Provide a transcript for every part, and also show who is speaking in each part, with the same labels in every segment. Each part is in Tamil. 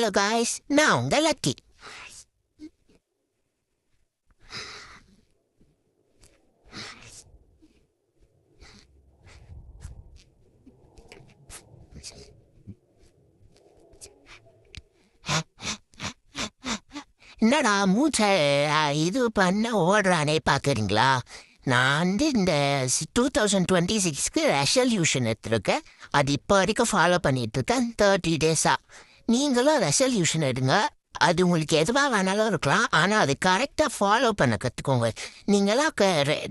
Speaker 1: ஹலோ காய்ஸ், நான் உங்க லக்கி. என்னடா மூச்சை இது பண்ண ஓடுறானே பார்க்குறீங்களா? நான் இந்த 2026க்கு ரெசல்யூஷன் எடுத்துருக்கேன். அது இப்போ வரைக்கும் ஃபாலோ பண்ணிட்டு இருக்கேன் 30 டேஸாக. நீங்களும் ரெசல்யூஷன் எடுங்க. அது உங்களுக்கு எதுவாக வேணாலும் இருக்கலாம், ஆனால் அது கரெக்டாக ஃபாலோ பண்ண கற்றுக்கோங்க. நீங்களாம்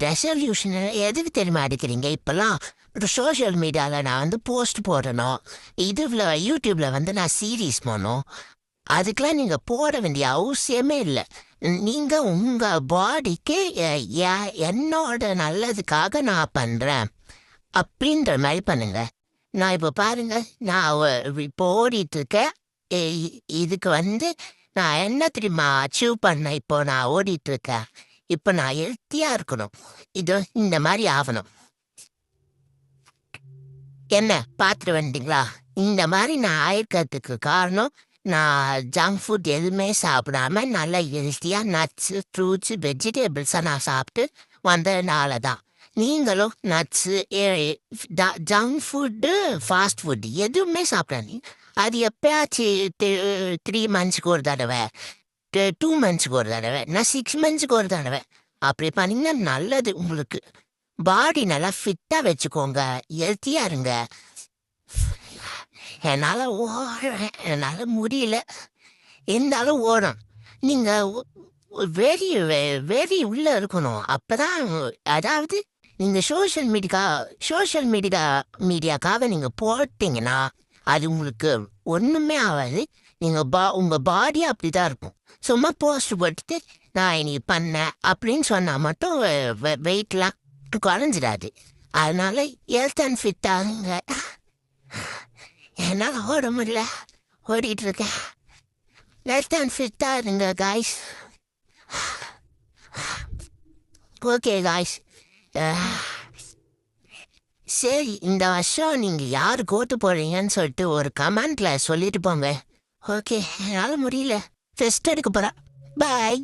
Speaker 1: ரெசல்யூஷன் எதுக்கு தெரியுமா எடுக்கிறீங்க? இப்போல்லாம் சோஷியல் மீடியாவில் நான் போஸ்ட் போடணும், யூடியூப்பில் நான் சீரீஸ் போடணும். அதுக்கெல்லாம் நீங்கள் போட வேண்டிய அவசியமே இல்லை. நீங்கள் உங்கள் பாடிக்கு என்னோட நல்லதுக்காக நான் பண்ணுறேன் அப்படின்ற மாதிரி பண்ணுங்க. நான் இப்போ பாருங்க, நான் இப்போ ஓடிட்டுருக்கேன். இதுக்கு நான் என்ன தெரியுமா அச்சீவ் பண்ணேன்? இப்போ நான் ஓடிட்டுருக்கேன். இப்போ நான் ஹெல்த்தியாக இருக்கணும். இந்த மாதிரி ஆகணும். என்ன பார்த்துட்டு வந்துட்டீங்களா? இந்த மாதிரி நான் ஆயிருக்கிறதுக்கு காரணம், நான் ஜங்க் ஃபுட் எதுவுமே சாப்பிடாம நல்லா ஹெல்த்தியாக நட்ஸு, ஃப்ரூட்ஸு, வெஜிடபிள்ஸாக நான் சாப்பிட்டு வந்ததுனால தான். நீங்களும் nuts, junk food, fast food எதுவுமே சாப்பிடாதீங்க. அது எப்பயாச்சும் 3 மந்த்ஸுக்கு ஒரு தடவை, 2 மந்த்ஸுக்கு ஒரு தடவை, நான் 6 மந்த்ஸுக்கு ஒரு தடவை அப்படி பண்ணிங்கன்னா நல்லது. உங்களுக்கு பாடி நல்லா ஃபிட்டாக வச்சுக்கோங்க, ஹெல்த்தியாக இருங்க. என்னால் முடியல, இருந்தாலும் ஓடும். நீங்கள் வெறி உள்ளே இருக்கணும். அப்போ தான், அதாவது நீங்கள் சோஷியல் மீடியாக்காக நீங்கள் போட்டிங்கன்னா அது உங்களுக்கு ஒன்றுமே ஆகாது. நீங்கள் உங்கள் பாடி அப்படி தான் இருக்கும். சும்மா போஸ்ட் போட்டுட்டு நான் இன்னைக்கு பண்ணேன் அப்படின்னு சொன்னால் மட்டும் வெயிட்லாம் குறைஞ்சிடாது. அதனால ஹெல்த் அண்ட் ஃபிட் ஆகுங்க. என்னால் ஓட முடியல, ஓடிட்டுருக்கேன். ஹெல்த் அண்ட் ஃபிட்டாக இருங்க காய்ஸ். ஓகே காய்ஸ், சரி, இந்த வருஷம் நீங்கள் யார் ஓட்டு போடுறீங்கன்னு சொல்லிட்டு ஒரு கமெண்ட்டில் சொல்லிட்டு போங்க. ஓகே, என்னால் முடியல, டெஸ்ட் எடுக்க போகிறேன். பாய்.